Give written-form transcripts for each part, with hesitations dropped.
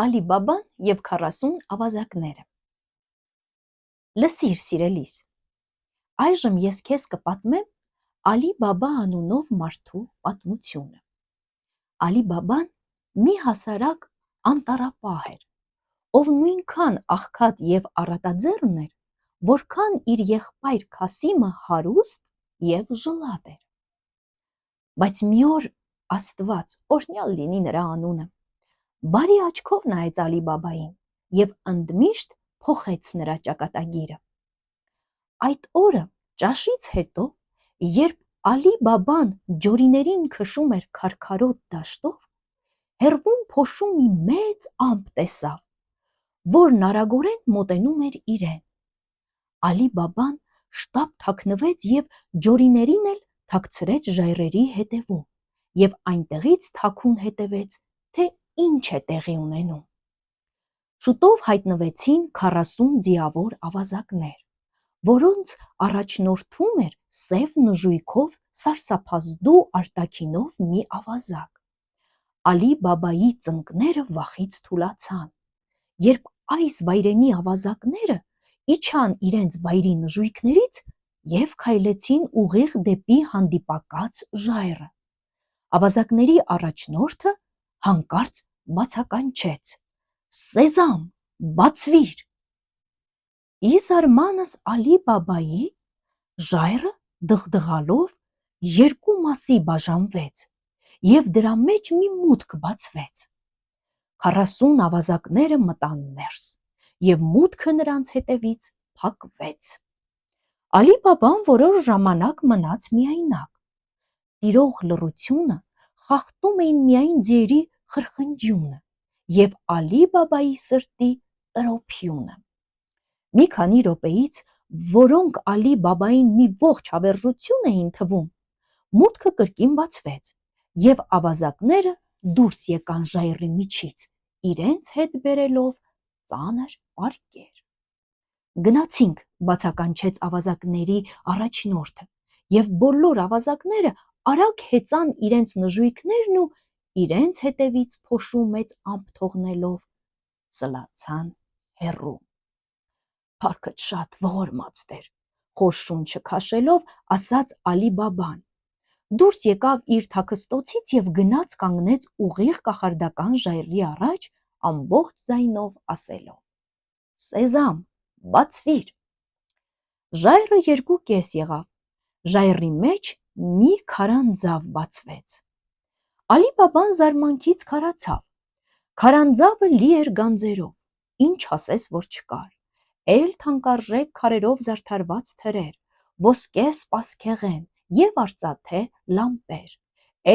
Ալի Բաբան և 40 ավազակները։ Լսիր, սիրելիս, այժմ ես քեզ կպատմեմ Ալի Բաբա անունով մարդու պատմությունը։ Ալի Բաբան մի հասարակ անտառապահ էր, ով նույնքան աղքատ և առատաձեռն էր, որքան իր եղբայր Քասիմը հարուստ և ժլատ էր։ Բայց մի օր Աստված, օրհնյալ լինի նրա անունը, բարի աչքով նայեց Ալի Բաբային և ընդմիշտ փոխեց նրա ճակատագիրը։ Այդ օրը ճաշից հետո, երբ Ալի Բաբան ջորիներին քշում էր քարքարոտ դաշտով, հեռվում փոշու մի մեծ ամպ տեսավ, որն արագորեն մոտենում էր իրեն։ Ալի Բաբան շտապ թաքնվեց և ջորիներին էլ թաքցրեց ժայռերի հետևում և այնտեղից թաքուն հետևեց, թե ինչ է տեղի ունենում։ Շուտով հայտնվեցին 40 ձիավոր ավազակներ, որոնց առաջնորդում էր սև նժույգով սարսափազդու արտաքինով մի ավազակ։ Ալի Բաբայի ծնկները վախից թուլացան, երբ այս վայրենի ավազակները իջան իրենց վայրի նժույգներից և քայլեցին ուղիղ դեպի հանդիպակաց ժայռը։ Ավազակների առաջնորդը հանկարծ բացականչեց. «Սեզամ, բացվիր»։ Ի զարմանս Ալի Բաբայի, ժայռը դղդղալով երկու մասի բաժանվեց և դրա մեջ մի մուտք բացվեց։ 40 ավազակները մտան ներս և մուտքը նրանց հետևից փակվեց։ Ալի Բաբան որոշ ժամանակ մնաց միայնակ։ Տիրող լռությունը խախտում էին միայն ձիերի խրխնջյունը և Ալի Բաբայի սրտի տրոփյունը։ Մի քանի րոպեից, որոնք Ալի Բաբային մի ողջ հավերժություն էին թվում, մուտքը կրկին բացվեց և ավազակները դուրս եկան ժայռի միջից, իրենց հետ բերելով ծանր պարկեր։ «Գնացինք», բացականչեց ավազակների առաջնորդը, և բոլոր ավազակները արագ հեծան իրենց նժույգներն ու իրենց հետևից փոշու մեծ ամպ թողնելով սլացան հեռու։ «Փառքդ շատ ողորմած Տեր», խոր շունչը քաշելով ասաց Ալի Բաբան, դուրս եկավ իր թաքստոցից և գնաց կանգնեց ուղիղ կախարդական ժայռի առաջ ամբողջ ձայնով ասելով. «Սեզամ, բացվիր»։ Ժայռը երկու կես եղավ, ժայռի մեջ մի քարանձավ բացվեց։ Ալի Բաբան զարմանքից քարացավ։ Քարանձավը լի էր գանձերով, ինչ ասես որ չկար, էլ թանկարժեք քարերով զարդարված թրեր, ոսկե սպասքեղեն և արծաթե լամպեր,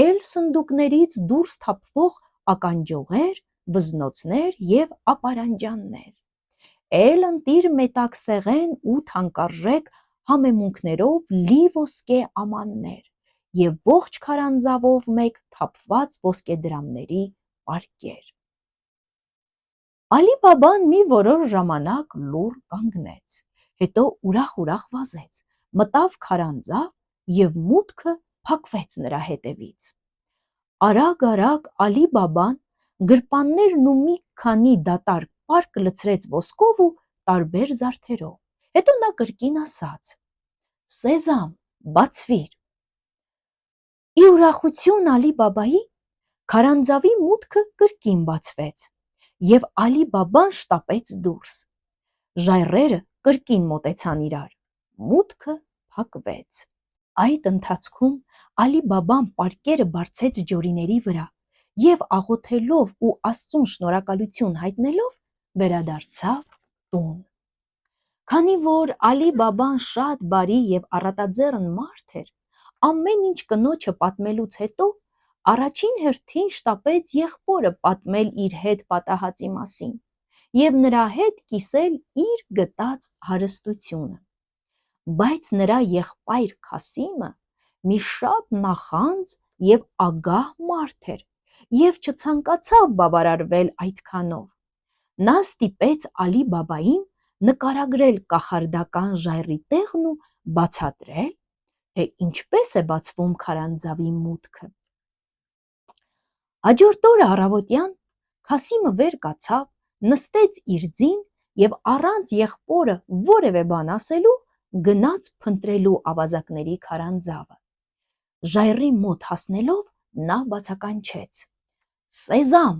էլ սնդուկներից դուրս թափվող ականջողեր, վզնոցներ և ապարանջաններ, էլ ընտիր մետաքսեղեն ու թանկարժեք համեմունքներով լի ոսկե ամաններ և ողջ քարանձավով մեկ թափված ոսկեդրամների պարկեր։ Ալի Բաբան մի որոշ ժամանակ լուռ կանգնեց, հետո ուրախ վազեց, մտավ քարանձավ և մուտքը փակվեց նրա հետևից։ Արագ Ալի Բաբան գրպաններն ու մի քանի դատարկ պարկ լցրեց ոսկով ու տարբեր զարդերով, հետո նա կրկին ասաց. «Սեզամ, բացվիր»։ Ի ուրախություն Ալի Բաբայի, քարանձավի մուտքը կրկին բացվեց, և Ալի Բաբան շտապեց դուրս։ Ժայռերը կրկին մոտեցան իրար, մուտքը փակվեց։ Այդ ընթացքում Ալի Բաբան պարկերը բարձեց ջորիների վրա և աղոթելով ու Աստծուն շնորհակալություն հայտնելով, վերադարձավ տուն։ Քանի որ Ալի Բաբան շատ բարի և առատաձեռն մարդ էր, ամեն ինչ կնոջը պատմելուց հետո առաջին հերթին շտապեց եղբորը պատմել իր հետ պատահածի մասին և նրա հետ կիսել իր գտած հարստությունը։ Բայց նրա եղբայր Քասիմը մի շատ նախանձ և ագահ մարդ էր և չցանկացավ բավարարվել այդքանով։ Նա ստիպեց Ալի Բաբային նկարագրել կախարդական ժայռի տեղն ու բացատրել, թե ինչպես է բացվում քարանձավի մուտքը։ Հաջորդ օրը առավոտյան Քասիմը վեր կացավ, նստեց իր ձին եւ առանց եղբորը որևէ բան ասելու գնաց փնտրելու ավազակների քարանձավը։ Ժայռի մոտ հասնելով նա բացականչեց. «Սեզամ,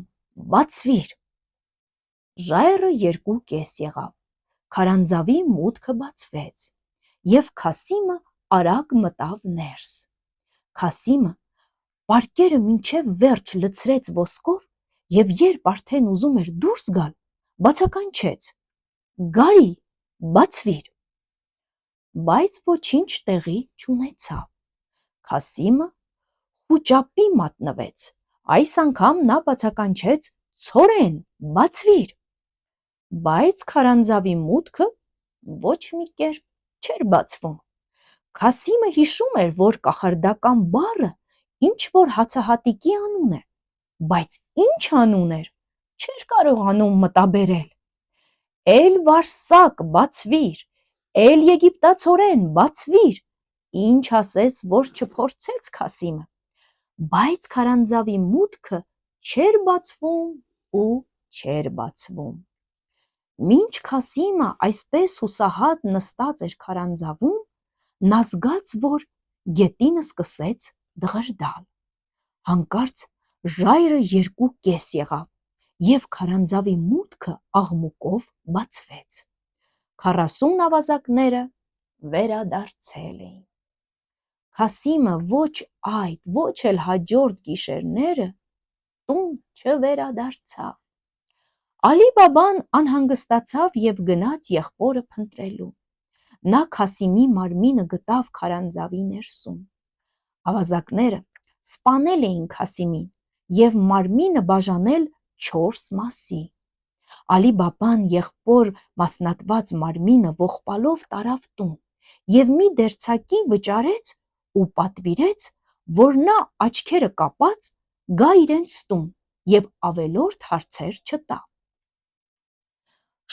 բացվիր»։ Ժայռը 2 եղավ, քարանձավի մուտքը բացվեց, եւ Քասիմը արագ մտավ ներս։ Քասիմը պարկերը մինչև վերջ լցրեց ոսկով եւ երբ արդեն ուզում էր դուրս գալ, բացականչեց. «Գարի, բացվիր»։ Բայց ոչինչ տեղի չունեցավ։ Քասիմը խուճապի մատնվեց, այս անգամ նա բացականչեց. «Ցորեն, բացվիր»։ Բայց քարանձավի մուտքը ոչ մի կերպ չէր բացվում։ Քասիմը հիշում էր, որ կախարդական բառը ինչ-որ հացահատիկի անուն է, բայց ինչ անուն էր, չէր կարողանում մտաբերել։ «Էլ Վարսակ, բացվիր, էլ եգիպտացորեն, բացվիր», ինչ ասես, որ չփորձեց Քասիմը, բայց քարանձավի մուտքը չէր բացվում ու չէր բացվում։ Մինչ Քասիմը այսպես հուսահատ նստած էր քարանձավում, նա զգաց, որ գետինը սկսեց դղրդալ։ Հանկարծ ժայռը 2 եղավ, եւ քարանձավի մուտքը աղմուկով բացվեց։ 40 ավազակները վերադարձել էին։ Քասիմը ոչ այդ, ոչ էլ հաջորդ գիշերները տուն չվերադարձավ։ Ալի Բաբան անհանգստացավ եւ գնաց եղբորը փնտրելու։ Նա Քասիմի մարմինը գտավ քարանձավի ներսում։ Ավազակները սպանել էին Քասիմին եւ մարմինը բաժանել 4 մասի։ Ալի Բաբան եղբոր մասնատված մարմինը ողբալով տարավ տուն եւ մի դերձակի վճարեց ու պատվիրեց, որ նա աչքերը կապած գա իրենց տուն եւ ավելորդ հարցեր չտա։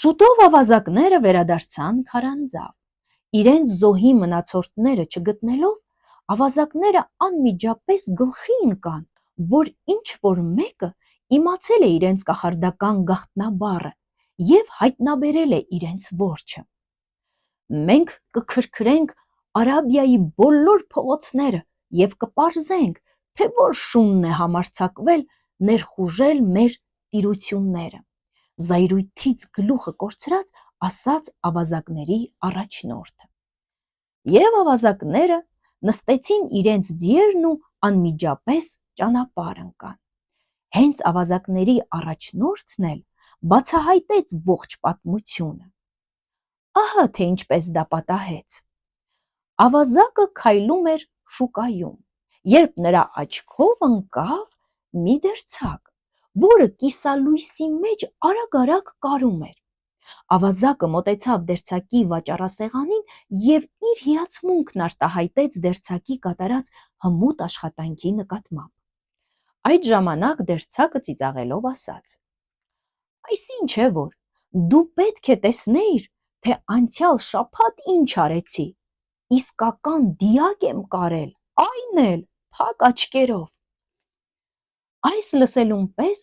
Շուտով ավազակները վերադարձան քարանձավ։ Իրենց զոհի մնացորդները չգտնելով, ավազակները անմիջապես գլխի ընկան, որ ինչ-որ մեկը իմացել է իրենց կախարդական գաղտնաբառը եւ հայտնաբերել է իրենց որջը։ «Մենք կքրքրենք Արաբիայի բոլոր փողոցները եւ կպարզենք, թե որ շունն է համարձակվել ներխուժել մեր տիրությունները», զայրույթից գլուխը կորցրած ասաց ավազակների առաջնորդը։ Եվ ավազակները նստեցին իրենց ձիերն ու անմիջապես ճանապարհ ընկան։ Հենց ավազակների առաջնորդն էլ բացահայտեց ողջ պատմությունը։ Ահա թե ինչպես դա պատահեց։ Ավազակը քայլում էր շուկայում, երբ նրա աչքով ընկավ մի դերձակ, որը կիսալույսի մեջ արագ-արագ կարում էր։ Ավազակը մոտեցավ դերձակի վաճառասեղանին եւ իր հիացմունքն արտահայտեց դերձակի կատարած հմուտ աշխատանքի նկատմամբ։ Այդ ժամանակ դերձակը ծիծաղելով ասաց. «Այսինչ է, որ դու պետք է տեսնեիր, թե անցյալ շաբաթ ինչ արեցի, իսկական դիակ եմ կարել, այն էլ փակ աչքերով»։ Այս լսելուն պես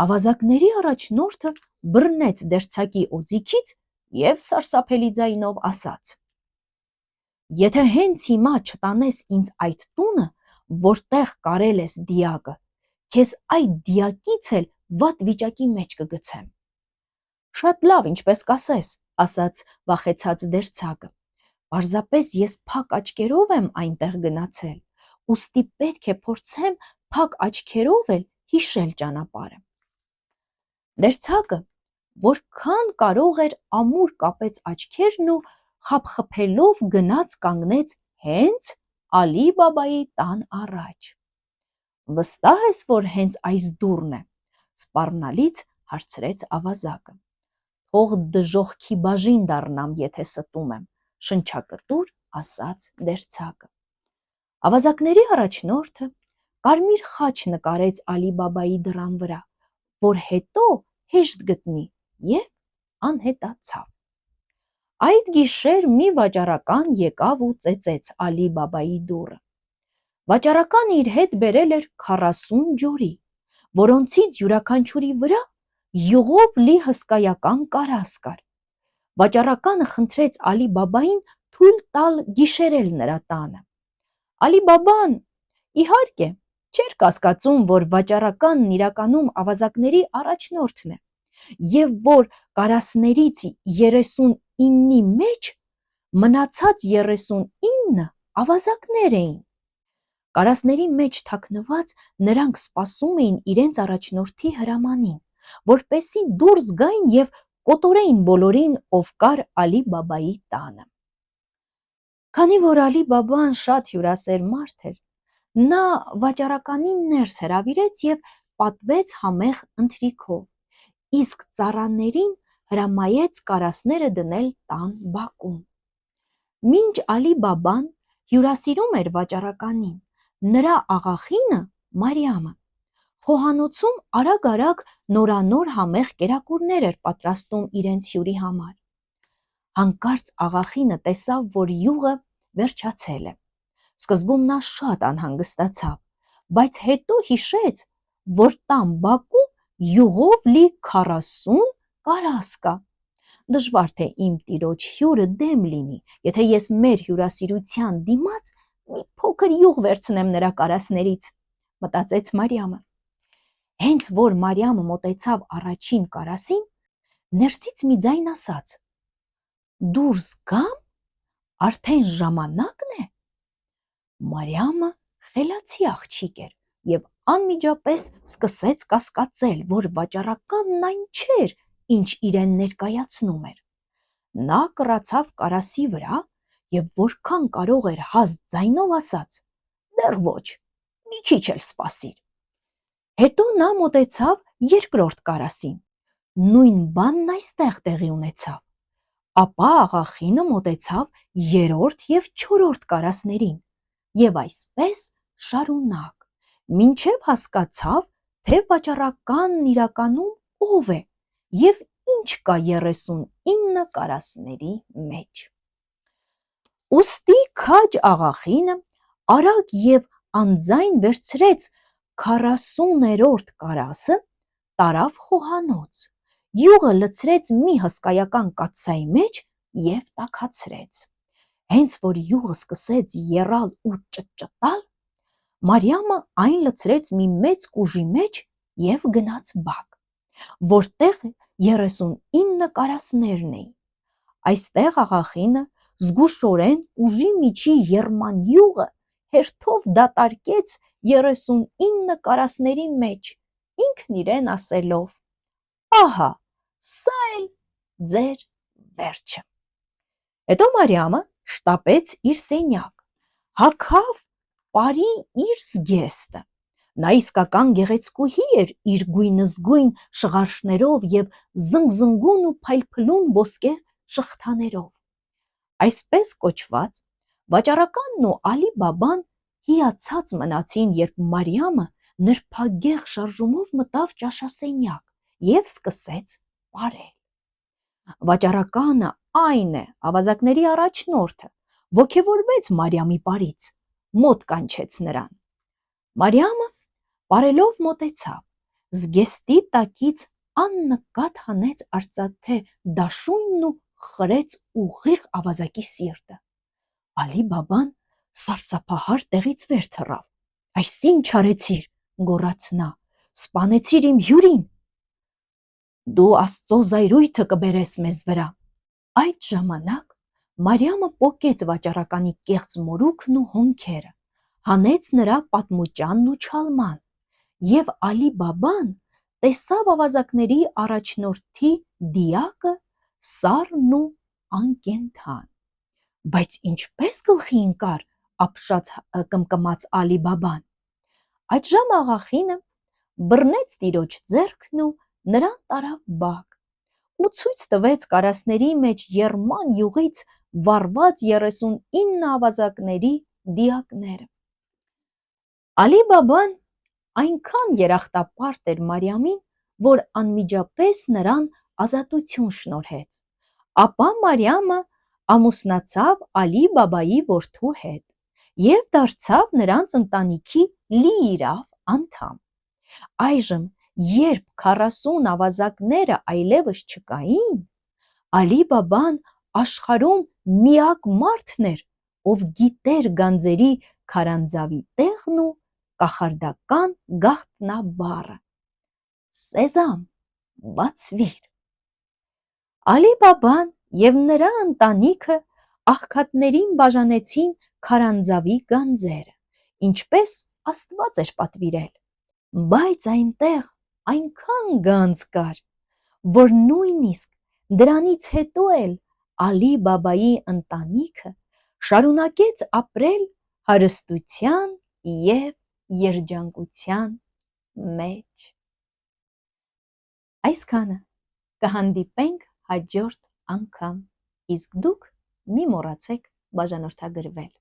ավազակների առաջնորդը բռնեց դերձակի օձիքից եւ սարսափելի ձայնով ասաց. «Եթե հենց հիմա չտանես ինձ այդ տունը, որտեղ կարել ես դիակը, քեզ այդ դիակից էլ վատ վիճակի մեջ կգցեմ»։ «Շատ լավ, ինչպես կասես», ասաց վախեցած դերձակը, «պարզապես ես փակ աչքերով եմ այնտեղ գնացել, ուստի պետք է փորձեմ փակ աչքերով էլ հիշել ճանապարհը»։ Դերձակը որքան կարող էր ամուր կապեց աչքերն ու խափխփելով գնաց կանգնեց հենց Ալի Բաբայի տան առաջ։ «Վստահ ես, որ հենց այս դուռն է», սպառնալից հարցրեց ավազակը։ «Թող դժոխքի բաժին դառնամ, եթե ստում եմ», շնչակտուր ասաց դերձակը։ Ավազակների առաջնորդը կարմիր խաչ նկարեց Ալի Բաբայի դռան վրա, որ հետո հեշտ գտնի եւ անհետացավ։ Այդ գիշեր մի վաճառական եկավ ու ծեծեց Ալի Բաբայի դուռը։ Վաճառականը իր հետ բերել էր 40 ջորի, որոնցից յուրաքանչյուրի վրա յուղով լի հսկայական կարաս կար։ Վաճառականը խնդրեց Ալի Բաբային թույլ տալ գիշերել նրա տանը։ Ալի Բաբան, իհարկե, չէր կասկածում, որ վաճառականն իրականում ավազակների առաջնորդն է, և որ կարասներից 39-ի մեջ մնացած 39 ավազակներ էին։ Կարասների մեջ թաքնված նրանք սպասում էին իրենց առաջնորդի հրամանին, որպեսզի դուրս գային և կոտորեին բոլորին, ով կար Ալի Բաբայի տանը։ Քանի որ Ալի Բաբան շատ հյուրասեր մարդ էր, նա վաճառականին ներս հրավիրեց և պատվեց համեղ ընթրիքով, իսկ ծառաներին հրամայեց կարասները դնել տան բակում։ Մինչ Ալի Բաբան հյուրասիրում էր վաճառականին, նրա աղախինը Մարիամը խոհանոցում արագ-արագ նորանոր համեղ կերակուրներ էր պատրաստում իրենց հյուրի համար։ Հանկարծ աղախինը տեսավ, որ յուղը վերջացել է։ Սկզբում նա շատ անհանգստացավ, բայց հետո հիշեց, որ տան բակում յուղով լի 40 կարաս կա։ Դժվար թե իմ տիրոջ հյուրը դեմ լինի, եթե ես մեր հյուրասիրության դիմաց մի փոքր յուղ վերցնեմ նրա կարասներից, մտածեց Մարիամը։ Հենց որ Մարիամը մոտեցավ առաջին կարասին, ներսից մի ձայն ասաց. «Դուրս գամ, արդեն ժամանակն է»։ Մարիամը խելացի աղջիկ էր և անմիջապես սկսեց կասկածել, որ վաճառականն այն չէր, ինչ իրեն ներկայացնում էր։ Նա կռացավ կարասի վրա և որքան կարող էր հաստ ձայնով ասաց. «Դեռ ոչ, մի քիչ էլ սպասիր»։ Հետո նա մոտեցավ երկրորդ կարասին։ Նույն բանն այստեղ տեղի ունեցավ։ Ապա աղախինը մոտեցավ երրորդ և չորրորդ կարասներին և այսպես շարունակ, մինչև հասկացավ, թե վաճառականն իրականում ով է և ինչ կա 39 կարասների մեջ։ Ուստի քաջ աղախինը արագ և անձայն վերցրեց 40-րդ կարասը, տարավ խոհանոց, յուղը լցրեց մի հսկայական կաթսայի մեջ և տաքացրեց։ Հենց որ յուղը սկսեց եռալ ու ճտճտալ, Մարիամը այն լցրեց մի մեծ կուժի մեջ և գնաց բակ, որտեղ 39 կարասներն էին։ Այստեղ աղախինը զգուշորեն կուժի միջի եռման յուղը հերթով դատարկեց 39 կարասների մեջ, ինքն իրեն ասելով. «Ահա, սա էլ ձեր վերջը»։ Հետո Մարիամը շտապեց իր սենյակ, հագավ պարի իր զգեստը։ Նա իսկական գեղեցկուհի էր իր գույնզգույն շղարշներով և զնգզնգուն ու փայլփլուն ոսկե շղթաներով։ Այսպես կոչված, վաճառականն ու Ալի Բաբան հիացած մնացին, երբ Մարիամը նրբագեղ շարժումով մտավ ճաշասենյակ և սկսեց պարել։ Վաճառականը, այն է, ավազակների առաջնորդը, ոգևորվեց Մարիամի պարից, մոտ կանչեց նրան։ Մարիամը պարելով մոտեցավ, զգեստի տակից աննկատ հանեց արծաթե դաշույնն ու խրեց ուղիղ ավազակի սիրտը։ Ալի Բաբան սարսափահար տեղից վեր թռավ։ «Այս ինչ արեցիր», գոռաց նա, «սպանեցիր իմ հյուրին»։ «Դու Աստծո զայրույթը կբերես մեզ վրա»։ Այդ ժամանակ Մարիամը պոկեց վաճառականի կեղծ մորուքն ու հոնքերը, հանեց նրա պատմուճանն ու չալման, և Ալի Բաբան տեսավ ավազակների առաջնորդի դիակը սառն ու անկենդան։ «Բայց ինչպե՞ս գլխի ընկար», ապշած կմկմաց Ալի Բաբան։ Այդժամ աղախինը բռնեց տիրոջ ձեռքն ու նրան տարավ բակ ու ցույց տվեց կարասների մեջ եռման յուղից վառված 39 ավազակների դիակները։ Ալի Բաբան այնքան երախտապարտ էր Մարիամին, որ անմիջապես նրան ազատություն շնորհեց։ Ապա Մարիամը ամուսնացավ Ալի Բաբայի որդու հետ և դարձավ նրանց ընտանիքի լիիրավ անդամ։ Այժմ երբ 40 ավազակները այլևս չկային, Ալի Բաբան աշխարհում միակ մարդն էր, ով գիտեր գանձերի քարանձավի տեղն ու կախարդական գաղտնաբառը. «Սեզամ, բացվիր»։ Ալի Բաբան և նրա ընտանիքը աղքատներին բաժանեցին քարանձավի գանձերը, ինչպես Աստված էր պատվիրել, բայց այնտեղ այնքան գանձ կար, որ նույնիսկ դրանից հետո էլ Ալի Բաբայի ընտանիքը շարունակեց ապրել հարստության և երջանկության մեջ։ Այսքանը, կհանդիպենք հաջորդ անգամ, իսկ դուք մի մոռացեք բաժանորդագրվել։